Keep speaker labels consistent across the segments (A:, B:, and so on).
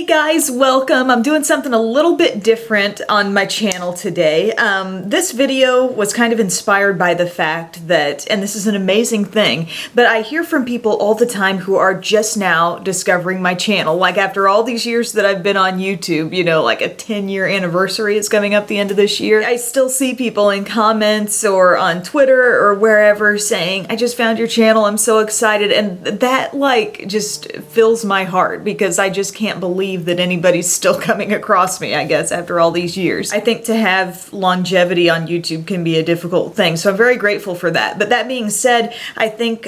A: guys, welcome. I'm doing something a little bit different on my channel today. This video was kind of inspired by the fact that, and this is an amazing thing, but I hear from people all the time who are just now discovering my channel. Like after all these years that I've been on YouTube, you know, like a 10-year anniversary is coming up the end of this year. I still see people in comments or on Twitter or wherever saying, I just found your channel, I'm so excited. And that like just fills my heart because I just can't believe that anybody's still coming across me, I guess, after all these years. I think to have longevity on YouTube can be a difficult thing, so I'm very grateful for that. But that being said, I think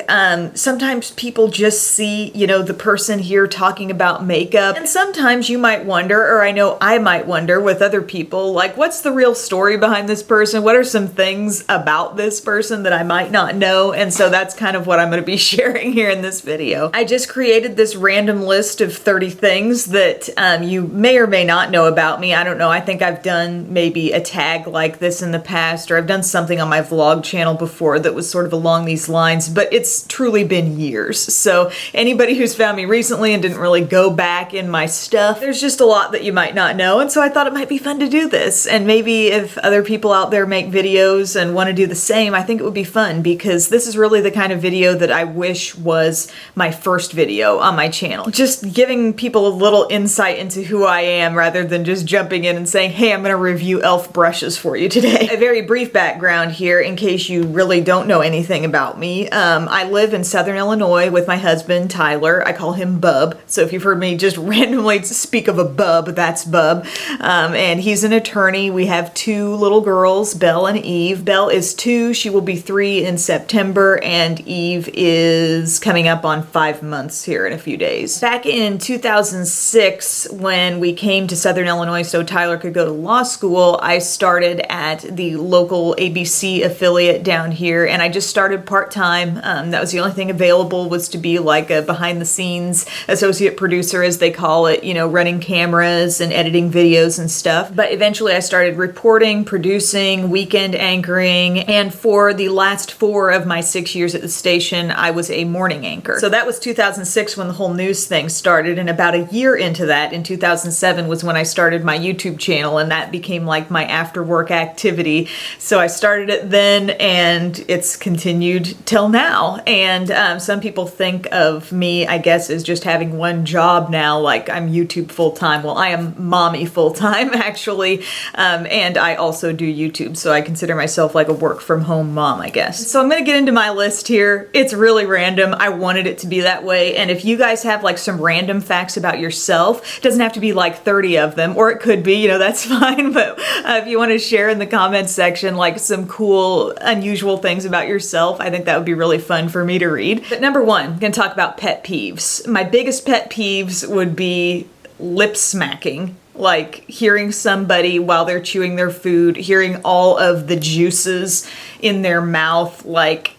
A: sometimes people just see, you know, the person here talking about makeup, and sometimes you might wonder, or I know I might wonder with other people, like, what's the real story behind this person? What are some things about this person that I might not know? And so that's kind of what I'm going to be sharing here in this video. I just created this random list of 30 things that you may or may not know about me. I don't know. I think I've done maybe a tag like this in the past, or I've done something on my vlog channel before that was sort of along these lines, but it's truly been years. So anybody who's found me recently and didn't really go back in my stuff, there's just a lot that you might not know. And so I thought it might be fun to do this. And maybe if other people out there make videos and want to do the same, I think it would be fun because this is really the kind of video that I wish was my first video on my channel. Just giving people a little insight into who I am rather than just jumping in and saying, hey, I'm going to review e.l.f. brushes for you today. A very brief background here in case you really don't know anything about me. I live in Southern Illinois with my husband, Tyler. I call him Bub. So if you've heard me just randomly speak of a bub, that's Bub. And he's an attorney. We have two little girls, Belle and Eve. Belle is 2. She will be 3 in September, and Eve is coming up on 5 months here in a few days. Back in 2006, when we came to Southern Illinois so Tyler could go to law school, I started at the local ABC affiliate down here, and I just started part-time. That was the only thing available, was to be like a behind-the-scenes associate producer, as they call it, you know, running cameras and editing videos and stuff. But eventually I started reporting, producing, weekend anchoring, and for the last 4 of my 6 years at the station, I was a morning anchor. So that was 2006 when the whole news thing started, and about a year into that, in 2007, was when I started my YouTube channel, and that became like my after-work activity. So I started it then, and it's continued till now. And some people think of me, I guess, as just having one job now, like I'm YouTube full-time. Well, I am mommy full-time, actually, and I also do YouTube, so I consider myself like a work-from-home mom, I guess. So I'm gonna get into my list here. It's really random. I wanted it to be that way, and if you guys have like some random facts about yourself, it doesn't have to be like 30 of them, or it could be, you know, that's fine, but if you want to share in the comments section like some cool, unusual things about yourself, I think that would be really fun for me to read. But number 1, I'm gonna talk about pet peeves. My biggest pet peeves would be lip smacking. Like hearing somebody while they're chewing their food, hearing all of the juices in their mouth, like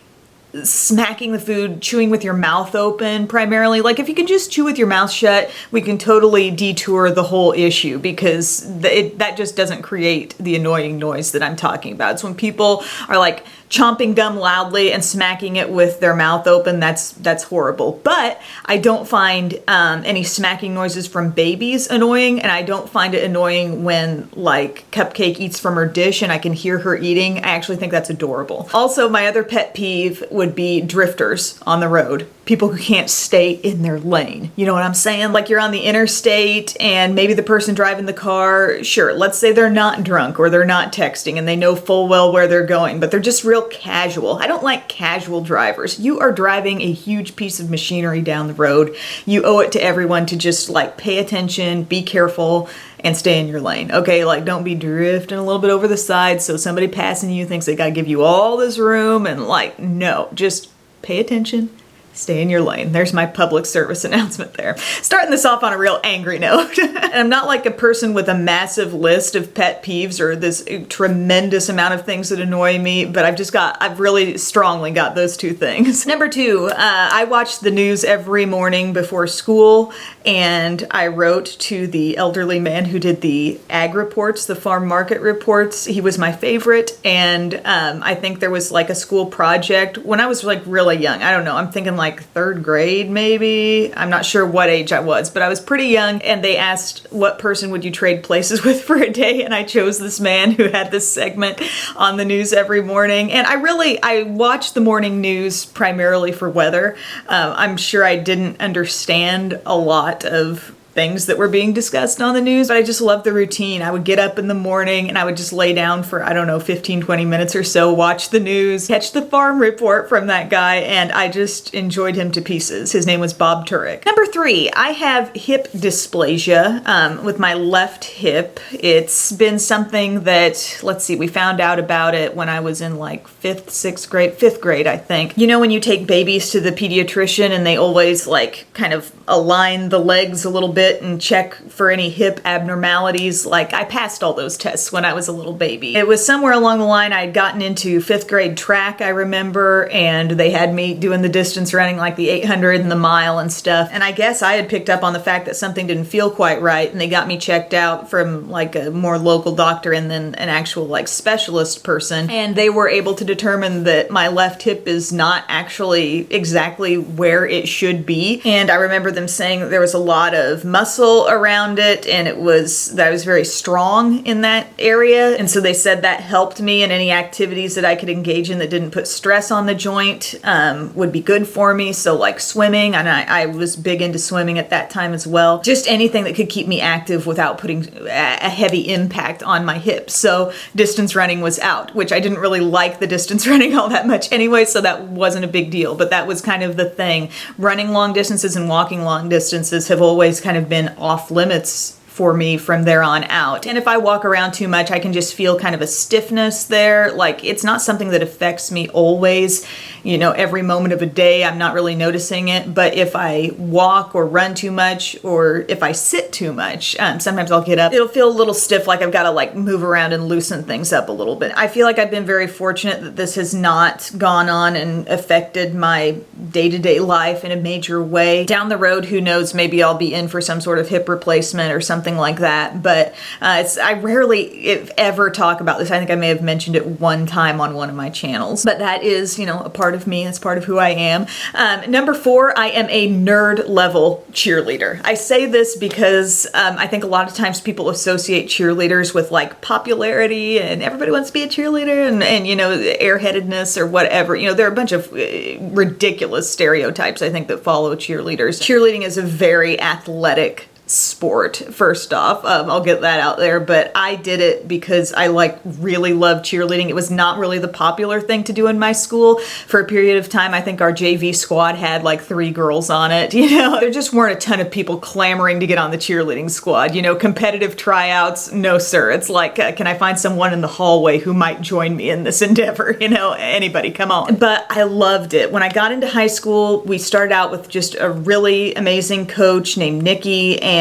A: smacking the food, chewing with your mouth open primarily. Like if you can just chew with your mouth shut, we can totally detour the whole issue, because that just doesn't create the annoying noise that I'm talking about. It's when people are like chomping gum loudly and smacking it with their mouth open. That's horrible. But I don't find any smacking noises from babies annoying, and I don't find it annoying when like Cupcake eats from her dish and I can hear her eating. I actually think that's adorable. Also, my other pet peeve would be drifters on the road. People who can't stay in their lane. You know what I'm saying? Like you're on the interstate and maybe the person driving the car, sure, let's say they're not drunk or they're not texting and they know full well where they're going, but they're just real casual. I don't like casual drivers. You are driving a huge piece of machinery down the road. You owe it to everyone to just like pay attention, be careful, and stay in your lane. Okay, like don't be drifting a little bit over the side so somebody passing you thinks they gotta give you all this room, and like, no, just pay attention, stay in your lane. There's my public service announcement there. Starting this off on a real angry note. And I'm not like a person with a massive list of pet peeves or this tremendous amount of things that annoy me, but I've really strongly got those 2 things. Number 2, I watch the news every morning before school, and I wrote to the elderly man who did the ag reports, the farm market reports. He was my favorite, and I think there was like a school project when I was like really young. I don't know, I'm thinking like 3rd grade maybe. I'm not sure what age I was, but I was pretty young, and they asked what person would you trade places with for a day, and I chose this man who had this segment on the news every morning. And I watched the morning news primarily for weather. I'm sure I didn't understand a lot of things that were being discussed on the news, but I just loved the routine. I would get up in the morning and I would just lay down for, I don't know, 15, 20 minutes or so, watch the news, catch the farm report from that guy, and I just enjoyed him to pieces. His name was Bob Turek. Number 3, I have hip dysplasia with my left hip. It's been something that, let's see, we found out about it when I was in like 5th grade, I think. You know when you take babies to the pediatrician and they always like kind of align the legs a little bit and check for any hip abnormalities? Like, I passed all those tests when I was a little baby. It was somewhere along the line I had gotten into 5th grade track, I remember, and they had me doing the distance running, like the 800 and the mile and stuff. And I guess I had picked up on the fact that something didn't feel quite right, and they got me checked out from like a more local doctor and then an actual like specialist person. And they were able to determine that my left hip is not actually exactly where it should be. And I remember them saying that there was a lot of muscle around it, and I was very strong in that area. And so they said that helped me, and any activities that I could engage in that didn't put stress on the joint would be good for me. So like swimming, and I was big into swimming at that time as well. Just anything that could keep me active without putting a heavy impact on my hips. So distance running was out, which I didn't really like the distance running all that much anyway, so that wasn't a big deal. But that was kind of the thing. Running long distances and walking long distances have always kind of been off limits for me from there on out. And if I walk around too much, I can just feel kind of a stiffness there. Like, it's not something that affects me always, you know, every moment of a day. I'm not really noticing it. But if I walk or run too much, or if I sit too much, sometimes I'll get up, it'll feel a little stiff, like I've got to like move around and loosen things up a little bit. I feel like I've been very fortunate that this has not gone on and affected my day-to-day life in a major way. Down the road, who knows, maybe I'll be in for some sort of hip replacement or something like that. But I rarely, if ever, talk about this. I think I may have mentioned it one time on one of my channels. But that is, you know, a part of me. It's part of who I am. Number 4, I am a nerd level cheerleader. I say this because I think a lot of times people associate cheerleaders with like popularity, and everybody wants to be a cheerleader, and you know, airheadedness or whatever. You know, there are a bunch of ridiculous stereotypes, I think, that follow cheerleaders. Cheerleading is a very athletic sport, first off. I'll get that out there, but I did it because I really loved cheerleading. It was not really the popular thing to do in my school. For a period of time, I think our JV squad had like 3 girls on it. You know, there just weren't a ton of people clamoring to get on the cheerleading squad. You know, competitive tryouts, no sir. It's like, can I find someone in the hallway who might join me in this endeavor? You know, anybody, come on. But I loved it. When I got into high school, we started out with just a really amazing coach named Nikki, and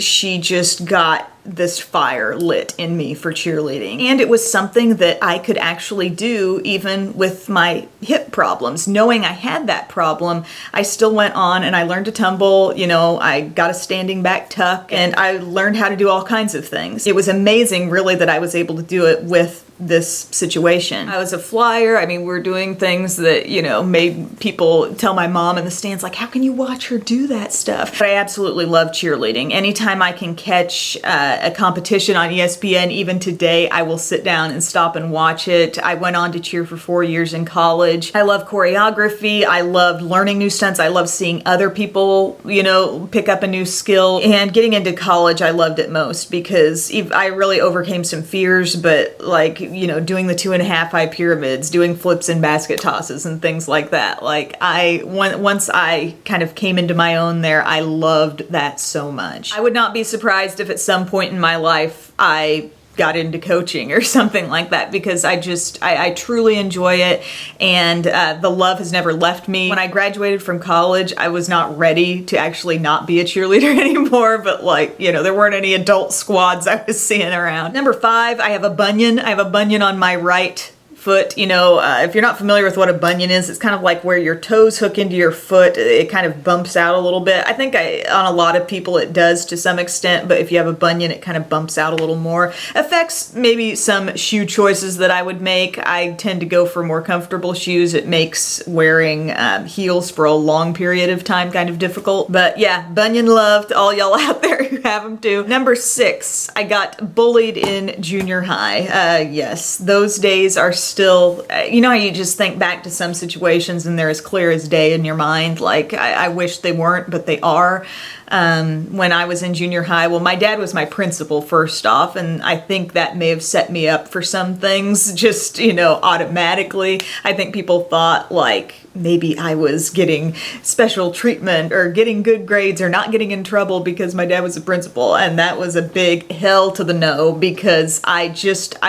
A: she just got this fire lit in me for cheerleading. And it was something that I could actually do even with my hip problems. Knowing I had that problem, I still went on and I learned to tumble, you know, I got a standing back tuck, and I learned how to do all kinds of things. It was amazing, really, that I was able to do it with this situation. I was a flyer. I mean, we're doing things that, you know, made people tell my mom in the stands, like, how can you watch her do that stuff? But I absolutely love cheerleading. Anytime I can catch a competition on ESPN, even today, I will sit down and stop and watch it. I went on to cheer for 4 years in college. I love choreography. I loved learning new stunts. I love seeing other people, you know, pick up a new skill. And getting into college, I loved it most because I really overcame some fears, but like, you know, doing the 2.5 high pyramids, doing flips and basket tosses and things like that. Like, once I kind of came into my own there, I loved that so much. I would not be surprised if at some point in my life I got into coaching or something like that, because I truly enjoy it, and the love has never left me. When I graduated from college, I was not ready to actually not be a cheerleader anymore, but like, you know, there weren't any adult squads I was seeing around. Number 5, I have a bunion. I have a bunion on my right foot. You know, if you're not familiar with what a bunion is, it's kind of like where your toes hook into your foot. It kind of bumps out a little bit. I think on a lot of people it does to some extent, but if you have a bunion, it kind of bumps out a little more. Affects maybe some shoe choices that I would make. I tend to go for more comfortable shoes. It makes wearing heels for a long period of time kind of difficult. But yeah, bunion love to all y'all out there who have them too. Number 6, I got bullied in junior high. Yes, those days are still, you know how you just think back to some situations and they're as clear as day in your mind. Like, I wish they weren't, but they are. When I was in junior high, well, my dad was my principal first off, and I think that may have set me up for some things just, you know, automatically. I think people thought like maybe I was getting special treatment or getting good grades or not getting in trouble because my dad was a principal, and that was a big hell to the no, because I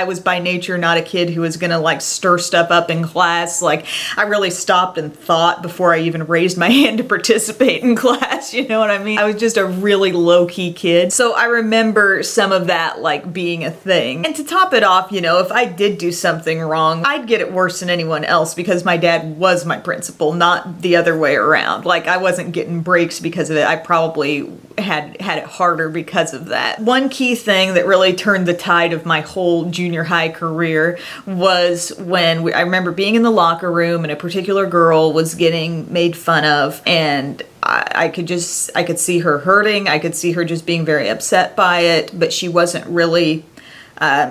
A: was by nature not a kid who was gonna like stir stuff up in class. Like, I really stopped and thought before I even raised my hand to participate in class, you know what I mean? I was just a really low-key kid. So I remember some of that like being a thing. And to top it off, you know, if I did do something wrong, I'd get it worse than anyone else because my dad was my principal, not the other way around. Like, I wasn't getting breaks because of it. I probably had it harder because of that. One key thing that really turned the tide of my whole junior high career was when I remember being in the locker room and a particular girl was getting made fun of, and I could see her hurting. I could see her just being very upset by it, but she wasn't really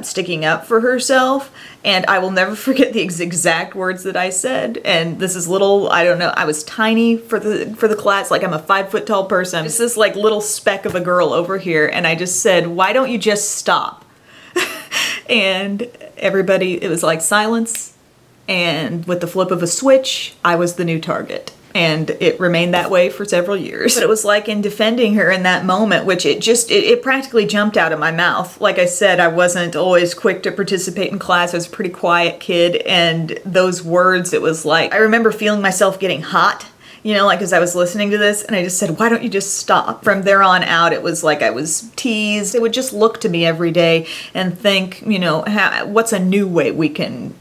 A: sticking up for herself. And I will never forget the exact words that I said. And this is little, I don't know, I was tiny for the class. Like, I'm a 5 foot tall person. Just this like little speck of a girl over here. And I just said, why don't you just stop? And everybody, it was like silence. And with the flip of a switch, I was the new target. And it remained that way for several years. But it was like in defending her in that moment, which it practically jumped out of my mouth. Like I said, I wasn't always quick to participate in class. I was a pretty quiet kid. And those words, it was like, I remember feeling myself getting hot, you know, like as I was listening to this, and I just said, why don't you just stop? From there on out, it was like I was teased. They would just look to me every day and think, you know, what's a new way we can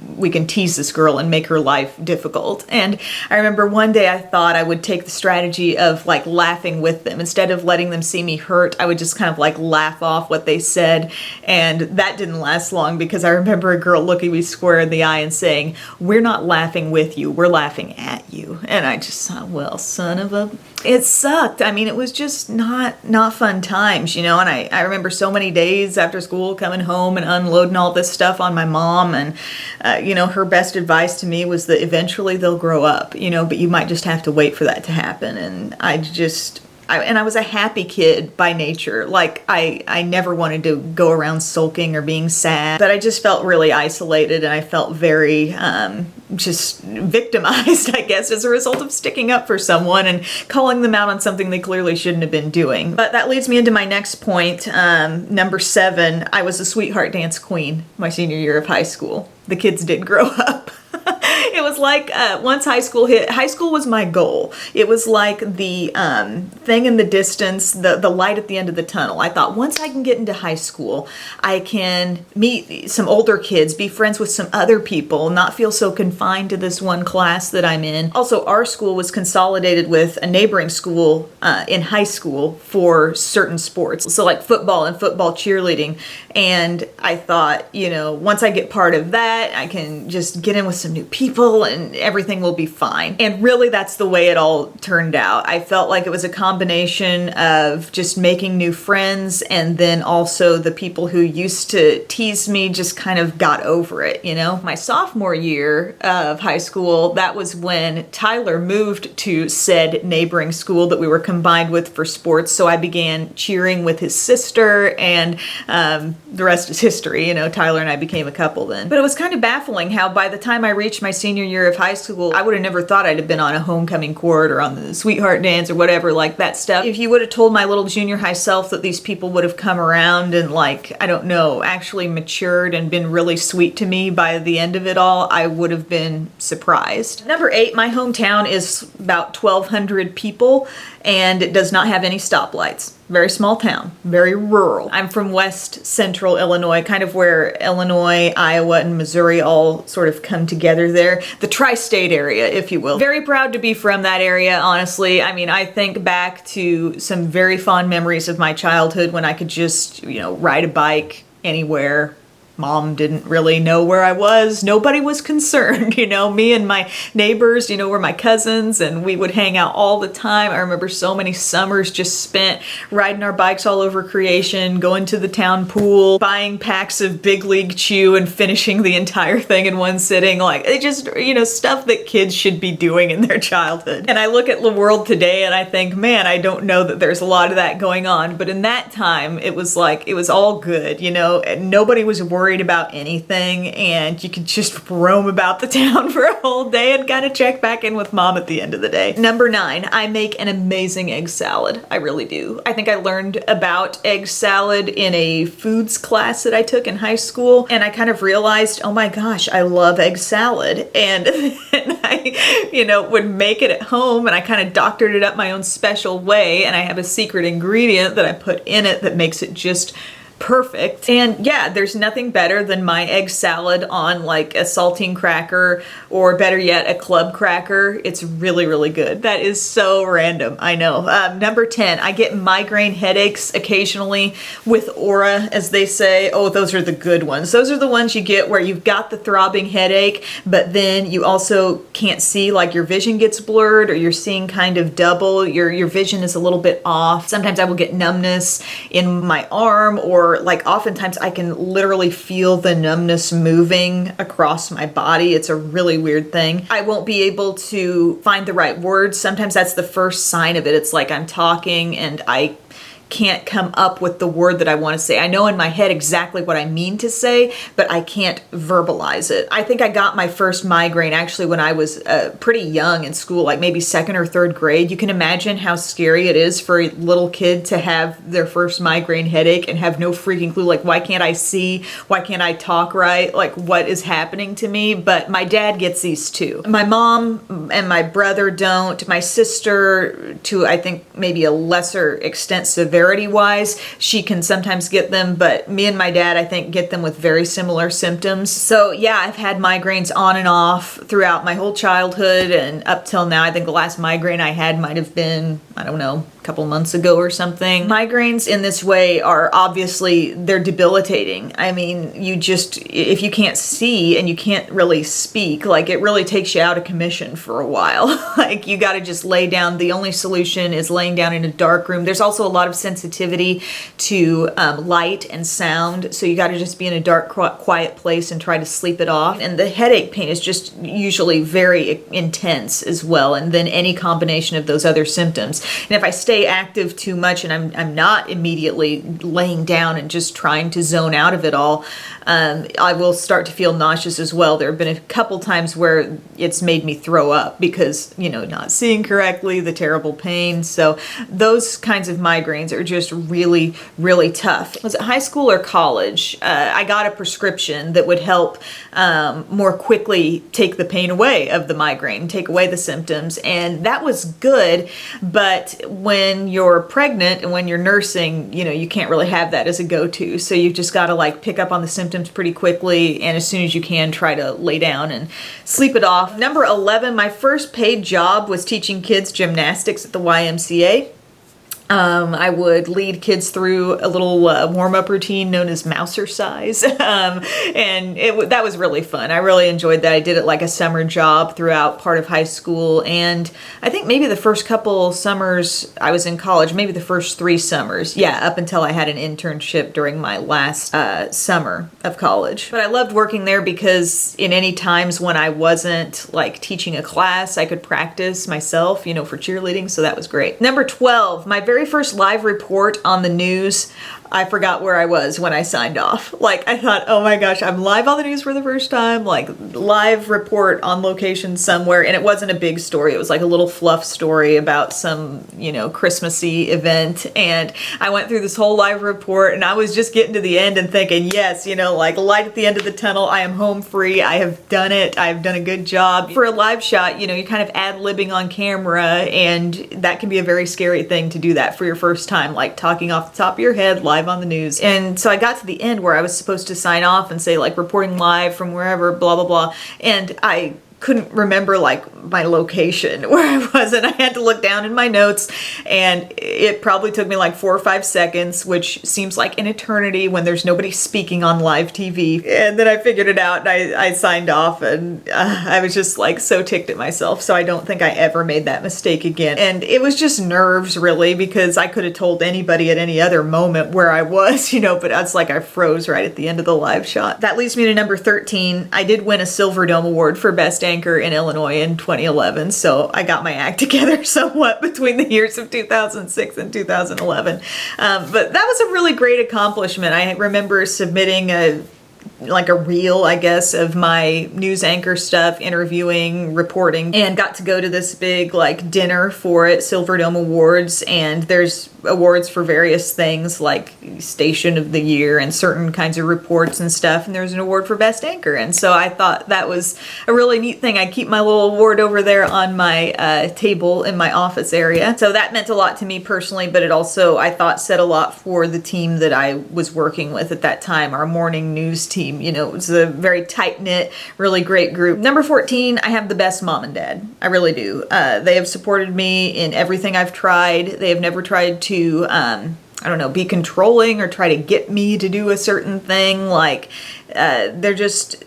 A: tease this girl and make her life difficult. And I remember one day I thought I would take the strategy of like laughing with them. Instead of letting them see me hurt, I would just kind of like laugh off what they said. And that didn't last long, because I remember a girl looking me square in the eye and saying, we're not laughing with you, we're laughing at you. And I just thought, well, son of a... It sucked. I mean, it was just not fun times, you know, and I remember so many days after school coming home and unloading all this stuff on my mom, and, you know, her best advice to me was that eventually they'll grow up, you know, but you might just have to wait for that to happen. And I was a happy kid by nature. Like, I never wanted to go around sulking or being sad, but I just felt really isolated, and I felt very just victimized, I guess, as a result of sticking up for someone and calling them out on something they clearly shouldn't have been doing. But that leads me into my next point. Number 7, I was a sweetheart dance queen my senior year of high school. The kids did grow up. It was like once high school hit, high school was my goal. It was like the thing in the distance, the light at the end of the tunnel. I thought, once I can get into high school, I can meet some older kids, be friends with some other people, not feel so confined to this one class that I'm in. Also, our school was consolidated with a neighboring school in high school for certain sports. So like football and football cheerleading. And I thought, you know, once I get part of that, I can just get in with some new people and everything will be fine. And really, that's the way it all turned out. I felt like it was a combination of just making new friends, and then also the people who used to tease me just kind of got over it, you know? My sophomore year of high school, that was when Tyler moved to said neighboring school that we were combined with for sports. So I began cheering with his sister, and the rest is history. You know, Tyler and I became a couple then. But it was kind of baffling how by the time I reached my senior year of high school, I would have never thought I'd have been on a homecoming court or on the sweetheart dance or whatever, like that stuff. If you would have told my little junior high self that these people would have come around and, like, I don't know, actually matured and been really sweet to me by the end of it all, I would have been surprised. Number 8, my hometown is about 1,200 people, and it does not have any stoplights. very small town, very rural. I'm from west central Illinois, kind of where Illinois, Iowa, and Missouri all sort of come together there. The tri-state area, if you will. Very proud to be from that area, honestly. I mean, I think back to some very fond memories of my childhood when I could just, ride a bike anywhere. Mom didn't really know where I was. Nobody was concerned, me and my neighbors, were my cousins, and we would hang out all the time. I remember so many summers just spent riding our bikes all over Creation, going to the town pool, buying packs of Big League Chew and finishing the entire thing in one sitting. Like, it just, stuff that kids should be doing in their childhood. And I look at the world today and I think, man, I don't know that there's a lot of that going on. But in that time, it was all good, and nobody was worried about anything, and you could just roam about the town for a whole day and kind of check back in with mom at the end of the day. Number 9, I make an amazing egg salad. I really do. I think I learned about egg salad in a foods class that I took in high school, and I kind of realized, oh my gosh, I love egg salad. And then I, would make it at home, and I kind of doctored it up my own special way, and I have a secret ingredient that I put in it that makes it just perfect. And yeah, there's nothing better than my egg salad on like a saltine cracker, or better yet, a club cracker. It's really, really good. That is so random, I know. Number 10, I get migraine headaches occasionally with aura, as they say. Oh, those are the good ones. Those are the ones you get where you've got the throbbing headache, but then you also can't see, like your vision gets blurred, or you're seeing kind of double. Your vision is a little bit off. Sometimes I will get numbness in my arm, or like oftentimes I can literally feel the numbness moving across my body. It's a really weird thing. I won't be able to find the right words. Sometimes that's the first sign of it. It's like I'm talking and I can't come up with the word that I want to say. I know in my head exactly what I mean to say, but I can't verbalize it. I think I got my first migraine actually when I was pretty young in school, like maybe 2nd or 3rd grade. You can imagine how scary it is for a little kid to have their first migraine headache and have no freaking clue, like, why can't I see? Why can't I talk right? Like, what is happening to me? But my dad gets these too. My mom and my brother don't. My sister, to I think maybe a lesser extent, severity-wise, she can sometimes get them, but me and my dad, I think, get them with very similar symptoms. So yeah, I've had migraines on and off throughout my whole childhood and up till now. I think the last migraine I had might have been, I don't know, a couple months ago or something. Migraines in this way are obviously, they're debilitating. I mean, if you can't see and you can't really speak, like it really takes you out of commission for a while. Like you got to just lay down. The only solution is laying down in a dark room. There's also a lot of sensitivity to light and sound, so you got to just be in a dark, quiet place and try to sleep it off. And the headache pain is just usually very intense as well, and then any combination of those other symptoms. And if I stay active too much and I'm not immediately laying down and just trying to zone out of it all, I will start to feel nauseous as well. There have been a couple times where it's made me throw up because, not seeing correctly, the terrible pain. So those kinds of migraines are just really, really tough. Was it high school or college? I got a prescription that would help more quickly take the pain away of the migraine, take away the symptoms, and that was good. But when you're pregnant and when you're nursing, you can't really have that as a go-to. So you've just got to like pick up on the symptoms pretty quickly, and as soon as you can, try to lay down and sleep it off. Number 11, my first paid job was teaching kids gymnastics at the YMCA. I would lead kids through a little warm-up routine known as Mousercise, and that was really fun. I really enjoyed that. I did it like a summer job throughout part of high school, and I think maybe the first couple summers I was in college, maybe the first 3 summers, yeah, up until I had an internship during my last summer of college. But I loved working there because in any times when I wasn't like teaching a class, I could practice myself, for cheerleading, so that was great. Number 12, my very first live report on the news. I forgot where I was when I signed off. Like, I thought, oh my gosh, I'm live on the news for the first time, like live report on location somewhere. And it wasn't a big story. It was like a little fluff story about some, you know, Christmassy event. And I went through this whole live report and I was just getting to the end and thinking, yes, you know, like light at the end of the tunnel. I am home free. I have done it. I've done a good job. For a live shot, you know, you're kind of ad-libbing on camera, and that can be a very scary thing to do that for your first time, like talking off the top of your head live on the news. And so I got to the end where I was supposed to sign off and say like reporting live from wherever, blah, blah, blah. And I couldn't remember like my location where I was, and I had to look down in my notes, and it probably took me like 4 or 5 seconds, which seems like an eternity when there's nobody speaking on live TV. And then I figured it out, and I signed off, and I was just like so ticked at myself. So I don't think I ever made that mistake again. And it was just nerves really, because I could have told anybody at any other moment where I was, you know, but it's like I froze right at the end of the live shot. That leads me to number 13. I did win a Silver Dome Award for Best Anchor in Illinois in 2011, so I got my act together somewhat between the years of 2006 and 2011. But that was a really great accomplishment. I remember submitting a reel, I guess, of my news anchor stuff, interviewing, reporting, and got to go to this big like dinner for it, Silver Dome Awards, and there's awards for various things like Station of the Year and certain kinds of reports and stuff, and there's an award for Best Anchor, and so I thought that was a really neat thing. I keep my little award over there on my table in my office area, so that meant a lot to me personally, but it also, I thought, said a lot for the team that I was working with at that time, our morning news team. You know, it was a very tight-knit, really great group. Number 14, I have the best mom and dad. I really do. They have supported me in everything I've tried. They have never tried to, I don't know, be controlling or try to get me to do a certain thing. Like, they're just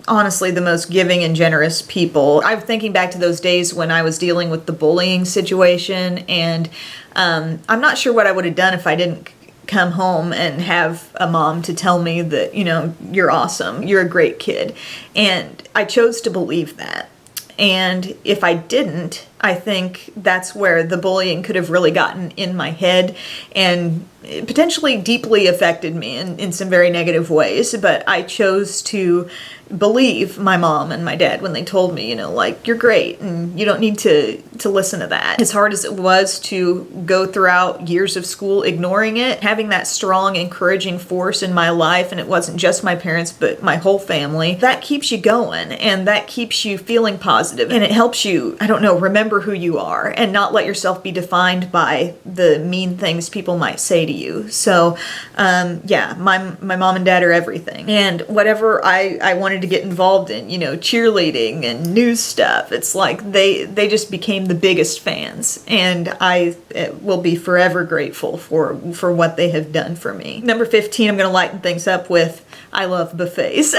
A: honestly the most giving and generous people. I'm thinking back to those days when I was dealing with the bullying situation, and I'm not sure what I would have done if I didn't come home and have a mom to tell me that, you know, you're awesome, you're a great kid. And I chose to believe that. And if I didn't, I think that's where the bullying could have really gotten in my head and potentially deeply affected me in some very negative ways. But I chose to believe my mom and my dad when they told me, you know, like, you're great and you don't need to listen to that. As hard as it was to go throughout years of school ignoring it, having that strong, encouraging force in my life, and it wasn't just my parents, but my whole family, that keeps you going and that keeps you feeling positive, and it helps you, I don't know, remember who you are and not let yourself be defined by the mean things people might say to you. So, yeah, my mom and dad are everything. And whatever I wanted to get involved in, you know, cheerleading and news stuff, it's like they just became the biggest fans, and I will be forever grateful for what they have done for me. Number 15, I'm going to lighten things up with, I love buffets.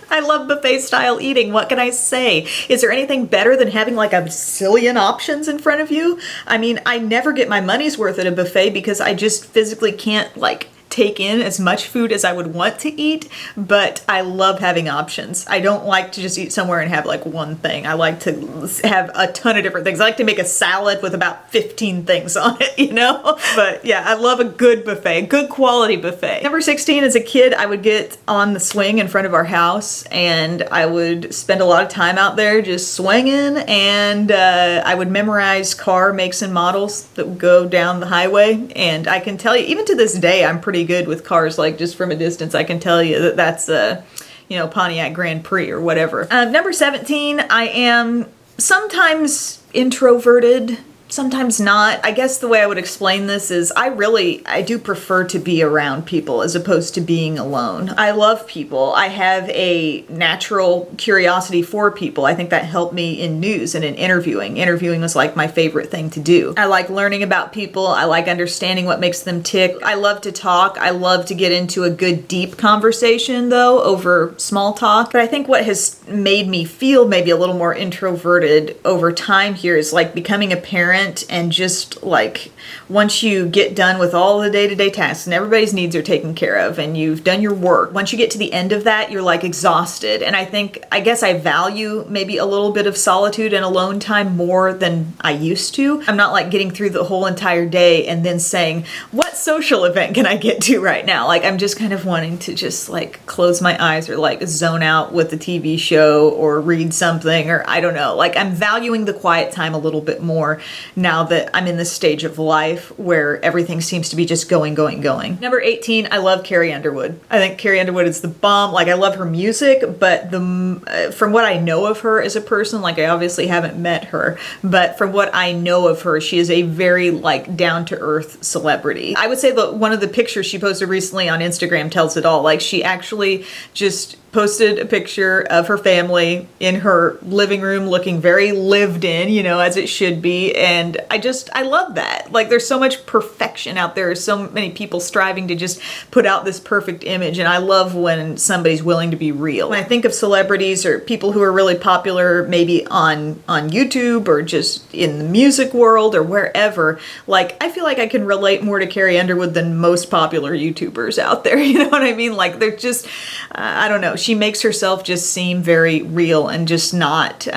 A: I love buffet style eating. What can I say? Is there anything better than having like a zillion options in front of you? I mean, I never get my money's worth at a buffet because I just physically can't like take in as much food as I would want to eat, but I love having options. I don't like to just eat somewhere and have like one thing. I like to have a ton of different things. I like to make a salad with about 15 things on it, you know? But yeah, I love a good buffet, a good quality buffet. Number 16, as a kid, I would get on the swing in front of our house and I would spend a lot of time out there just swinging, and I would memorize car makes and models that would go down the highway. And I can tell you, even to this day, I'm pretty good with cars. Like, just from a distance, I can tell you that that's a, you know, Pontiac Grand Prix or whatever. Number 17, I am sometimes introverted, sometimes not. I guess the way I would explain this is I do prefer to be around people as opposed to being alone. I love people. I have a natural curiosity for people. I think that helped me in news and in interviewing. Interviewing was like my favorite thing to do. I like learning about people. I like understanding what makes them tick. I love to talk. I love to get into a good deep conversation though over small talk. But I think what has made me feel maybe a little more introverted over time here is like becoming a parent sprint and just like once you get done with all the day-to-day tasks and everybody's needs are taken care of and you've done your work, once you get to the end of that, you're like exhausted. And I guess I value maybe a little bit of solitude and alone time more than I used to. I'm not like getting through the whole entire day and then saying, what social event can I get to right now? Like I'm just kind of wanting to just like close my eyes or like zone out with the TV show or read something, or I don't know. Like I'm valuing the quiet time a little bit more now that I'm in this stage of life where everything seems to be just going. Number 18, I love Carrie Underwood. I think Carrie Underwood is the bomb. Like I love her music, but from what I know of her as a person, like I obviously haven't met her, but from what I know of her, she is a very like down-to-earth celebrity. I would say that one of the pictures she posted recently on Instagram tells it all. Like she actually just posted a picture of her family in her living room looking very lived in, you know, as it should be. And I love that. Like there's so much perfection out there. There's so many people striving to just put out this perfect image. And I love when somebody's willing to be real. When I think of celebrities or people who are really popular, maybe on YouTube or just in the music world or wherever, like I feel like I can relate more to Carrie Underwood than most popular YouTubers out there. You know what I mean? Like they're just, I don't know. She makes herself just seem very real and just not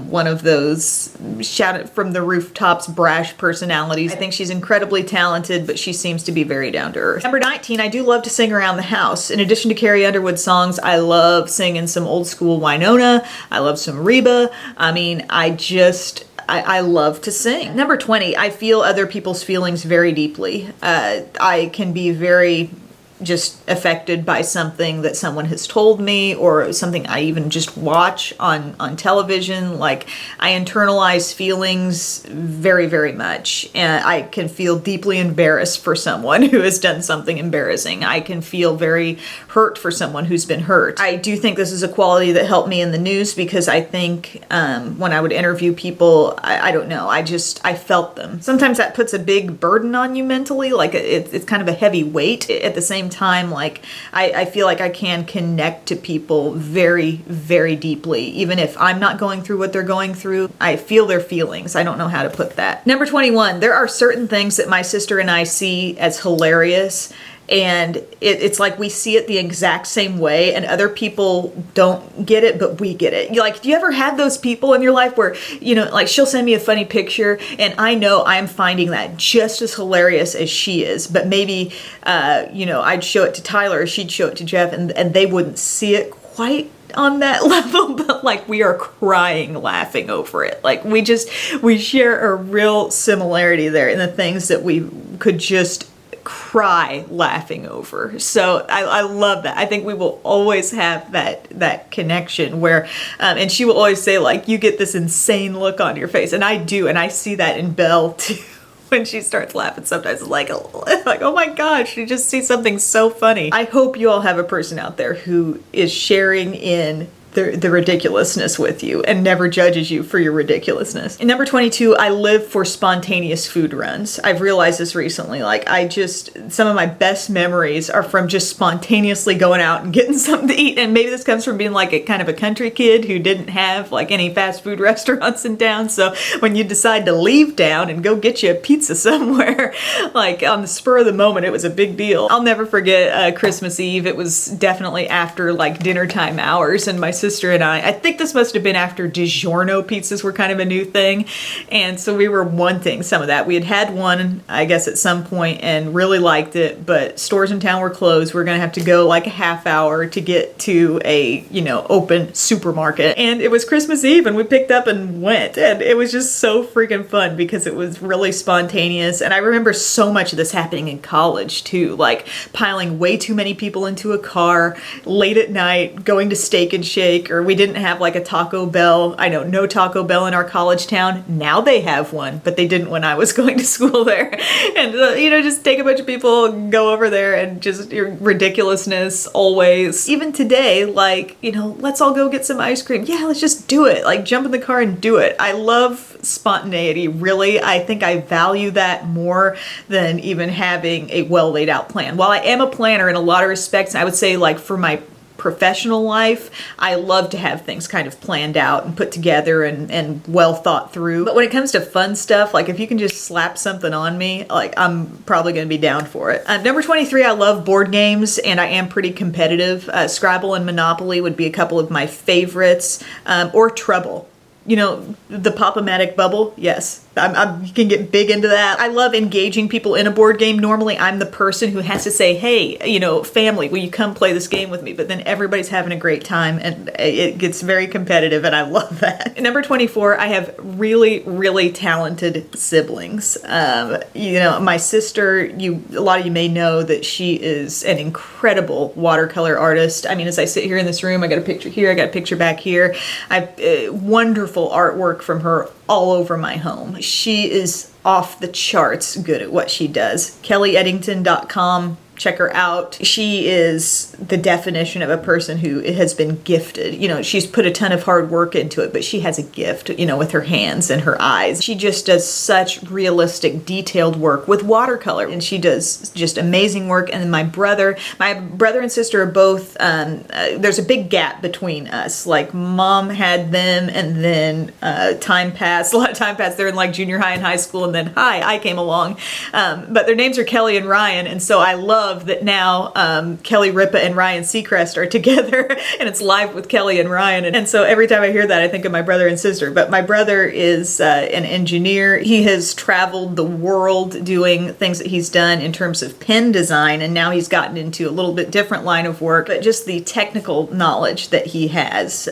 A: one of those shout it from the rooftops brash personalities. I think she's incredibly talented, but she seems to be very down to earth. Number 19, I do love to sing around the house. In addition to Carrie Underwood songs, I love singing some old school Winona. I love some Reba. I mean, I love to sing. Number 20, I feel other people's feelings very deeply. I can be very just affected by something that someone has told me or something I even just watch on television. Like I internalize feelings very, very much. And I can feel deeply embarrassed for someone who has done something embarrassing. I can feel very hurt for someone who's been hurt. I do think this is a quality that helped me in the news because I think when I would interview people, I don't know, I felt them. Sometimes that puts a big burden on you mentally. Like it's kind of a heavy weight. At the same time, like I feel like I can connect to people very, very deeply. Even if I'm not going through what they're going through, I feel their feelings. I don't know how to put that. Number 21, there are certain things that my sister and I see as hilarious. And it's like we see it the exact same way and other people don't get it, but we get it. Like, do you ever have those people in your life where, you know, like she'll send me a funny picture and I know I'm finding that just as hilarious as she is, but maybe, you know, I'd show it to Tyler or she'd show it to Jeff and they wouldn't see it quite on that level, but like we are crying laughing over it. Like we share a real similarity there in the things that we could just cry laughing over. So I love that. I think we will always have that connection where, and she will always say like, you get this insane look on your face. And I do. And I see that in Belle too. When she starts laughing, sometimes it's like, oh my gosh, you just see something so funny. I hope you all have a person out there who is sharing in the ridiculousness with you and never judges you for your ridiculousness. And number 22, I live for spontaneous food runs. I've realized this recently. Like some of my best memories are from just spontaneously going out and getting something to eat. And maybe this comes from being like a kind of a country kid who didn't have like any fast food restaurants in town. So when you decide to leave town and go get you a pizza somewhere, like on the spur of the moment, it was a big deal. I'll never forget Christmas Eve. It was definitely after like dinner time hours, and my sister and I think this must have been after DiGiorno pizzas were kind of a new thing. And so we were wanting some of that. We had one, I guess, at some point and really liked it, but stores in town were closed. We're going to have to go like a half hour to get to a, you know, open supermarket. And it was Christmas Eve and we picked up and went. And it was just so freaking fun because it was really spontaneous. And I remember so much of this happening in college too, like piling way too many people into a car late at night, going to Steak and Shake. Or we didn't have like a Taco Bell. I know no Taco Bell in our college town. Now they have one, but they didn't when I was going to school there. And you know, just take a bunch of people, go over there, and just your ridiculousness always. Even today, like, you know, let's all go get some ice cream. Yeah, let's just do it. Like jump in the car and do it. I love spontaneity. Really, I think I value that more than even having a well laid out plan. While I am a planner in a lot of respects, I would say like for my professional life, I love to have things kind of planned out and put together and well thought through. But when it comes to fun stuff, like if you can just slap something on me, like I'm probably going to be down for it. Number 23, I love board games and I am pretty competitive. Scrabble and Monopoly would be a couple of my favorites, or Trouble. You know, the Pop-O-Matic bubble? Yes. You can get big into that. I love engaging people in a board game. Normally, I'm the person who has to say, hey, you know, family, will you come play this game with me? But then everybody's having a great time and it gets very competitive and I love that. Number 24, I have really, really talented siblings. You know, my sister, a lot of you may know that she is an incredible watercolor artist. I mean, as I sit here in this room, I got a picture here, I got a picture back here. I've wonderful artwork from her all over my home. She is off the charts good at what she does. KellyEddington.com. Check her out. She is the definition of a person who has been gifted. You know, she's put a ton of hard work into it, but she has a gift, you know, with her hands and her eyes. She just does such realistic, detailed work with watercolor, and she does just amazing work. And then my brother and sister are both, there's a big gap between us. Like, mom had them, and then time passed. A lot of time passed. They're in like junior high and high school, and then I came along. But their names are Kelly and Ryan, and so I love that now Kelly Ripa and Ryan Seacrest are together and it's Live with Kelly and Ryan. And so every time I hear that, I think of my brother and sister. But my brother is an engineer. He has traveled the world doing things that he's done in terms of pen design, and now he's gotten into a little bit different line of work. But just the technical knowledge that he has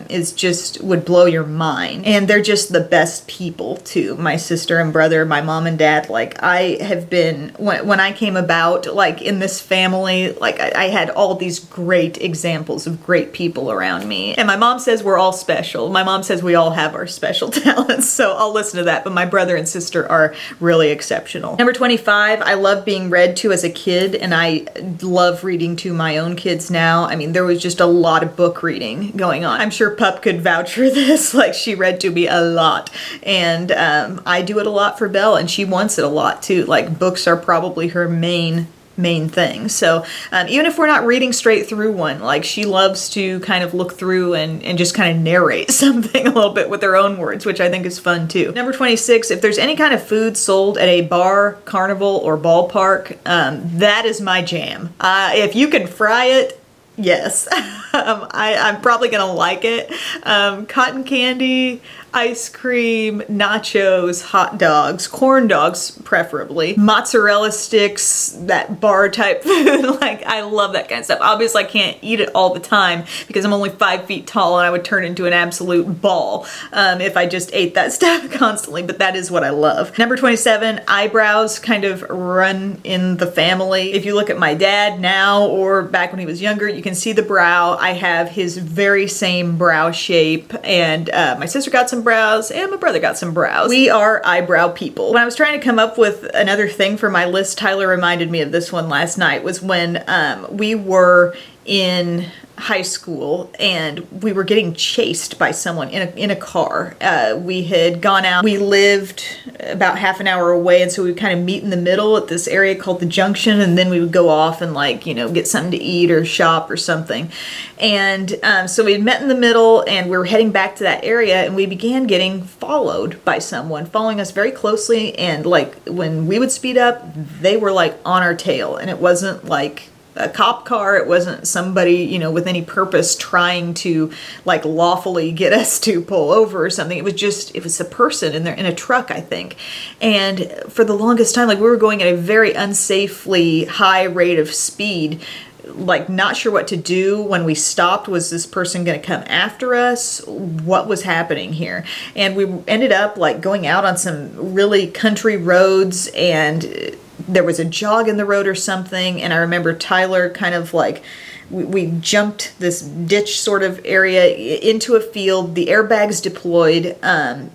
A: is just would blow your mind. And they're just the best people too. My sister and brother, my mom and dad, like I have been, when I came about, like in this family, like I had all these great examples of great people around me. And my mom says we're all special. My mom says we all have our special talents, so I'll listen to that. But my brother and sister are really exceptional. Number 25, I love being read to as a kid, and I love reading to my own kids now. I mean, there was just a lot of book reading going on. I'm sure Pup could vouch for this. Like, she read to me a lot. And I do it a lot for Belle, and she wants it a lot too. Like, books are probably her main thing. So even if we're not reading straight through one, like she loves to kind of look through and just kind of narrate something a little bit with her own words, which I think is fun too. Number 26, if there's any kind of food sold at a bar, carnival, or ballpark, that is my jam. If you can fry it, yes. I'm probably gonna like it. Cotton candy, ice cream, nachos, hot dogs, corn dogs preferably, mozzarella sticks, that bar type food. Like, I love that kind of stuff. Obviously I can't eat it all the time because I'm only 5 feet tall and I would turn into an absolute ball if I just ate that stuff constantly, but that is what I love. Number 27, eyebrows kind of run in the family. If you look at my dad now or back when he was younger, you can see the brow. I have his very same brow shape, and my sister got some brows and my brother got some brows. We are eyebrow people. When I was trying to come up with another thing for my list, Tyler reminded me of this one last night, was when we were in high school and we were getting chased by someone in a car. We had gone out. We lived about half an hour away, and so we would kind of meet in the middle at this area called the Junction, and then we would go off and, like, you know, get something to eat or shop or something. And so we had met in the middle and we were heading back to that area, and we began getting followed by someone following us very closely, and like when we would speed up, they were like on our tail, and it wasn't like a cop car. It wasn't somebody, you know, with any purpose trying to like lawfully get us to pull over or something. It was a person in a truck, I think. And for the longest time, like, we were going at a very unsafely high rate of speed, like not sure what to do. When we stopped, was this person going to come after us? What was happening here? And we ended up like going out on some really country roads, and there was a jog in the road or something, and I remember Tyler kind of like, we jumped this ditch sort of area into a field, the airbags deployed,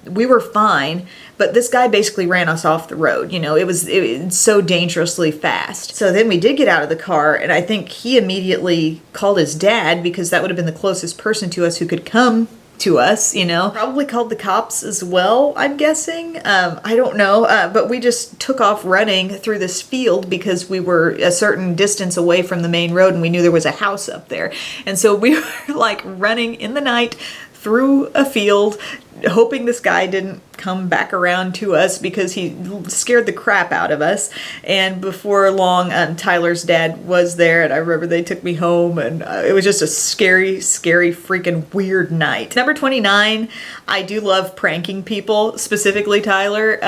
A: we were fine, but this guy basically ran us off the road. You know, it was so dangerously fast. So then we did get out of the car, and I think he immediately called his dad, because that would have been the closest person to us who could come to us, you know. Probably called the cops as well, I'm guessing. I don't know, but we just took off running through this field because we were a certain distance away from the main road and we knew there was a house up there. And so we were like running in the night through a field, hoping this guy didn't come back around to us because he scared the crap out of us. And before long, Tyler's dad was there, and I remember they took me home, and it was just a scary, scary, freaking weird night. Number 29, I do love pranking people, specifically Tyler.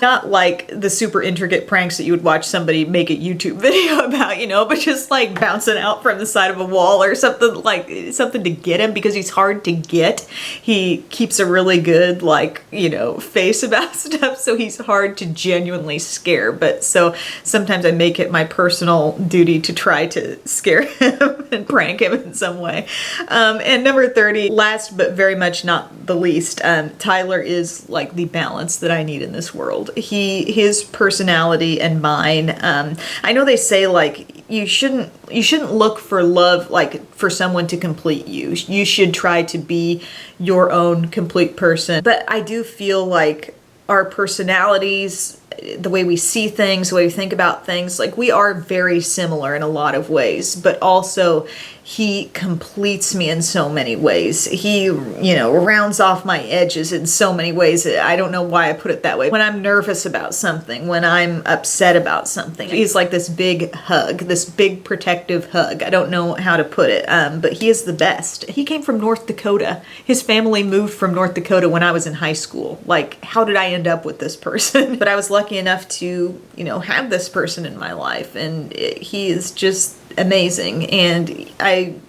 A: Not like the super intricate pranks that you would watch somebody make a YouTube video about, you know, but just like bouncing out from the side of a wall or something, like something to get him because he's hard to get. He keeps a really good, like, you know, face about stuff, so he's hard to genuinely scare. But so sometimes I make it my personal duty to try to scare him and prank him in some way. And number 30, last but very much not the least, Tyler is like the balance that I need in this world. His personality and mine. I know they say like you shouldn't look for love, like for someone to complete you. You should try to be your own complete person. But I do feel like our personalities, the way we see things, the way we think about things, like we are very similar in a lot of ways, but also he completes me in so many ways. He, you know, rounds off my edges in so many ways. I don't know why I put it that way. When I'm nervous about something, when I'm upset about something, he's like this big hug, this big protective hug. I don't know how to put it, but he is the best. He came from North Dakota. His family moved from North Dakota when I was in high school. Like, how did I end up with this person? But I was lucky enough to, you know, have this person in my life, and he is just amazing. And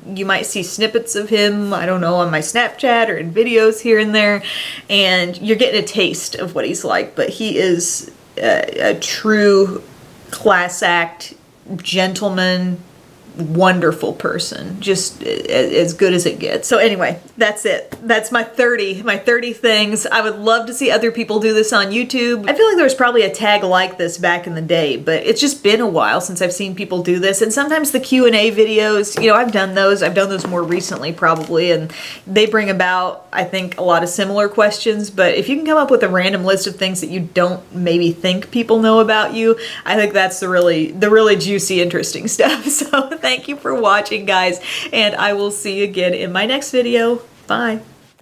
A: you might see snippets of him, I don't know, on my Snapchat or in videos here and there, and you're getting a taste of what he's like. But he is a true class act, gentleman, wonderful person, just as good as it gets. So anyway, that's it. That's my 30 things. I would love to see other people do this on YouTube. I feel like there was probably a tag like this back in the day, but it's just been a while since I've seen people do this. And sometimes the Q&A videos, you know, I've done those more recently probably, and they bring about, I think, a lot of similar questions. But if you can come up with a random list of things that you don't maybe think people know about you, I think that's the really juicy, interesting stuff. So thank you for watching, guys, and I will see you again in my next video. Bye.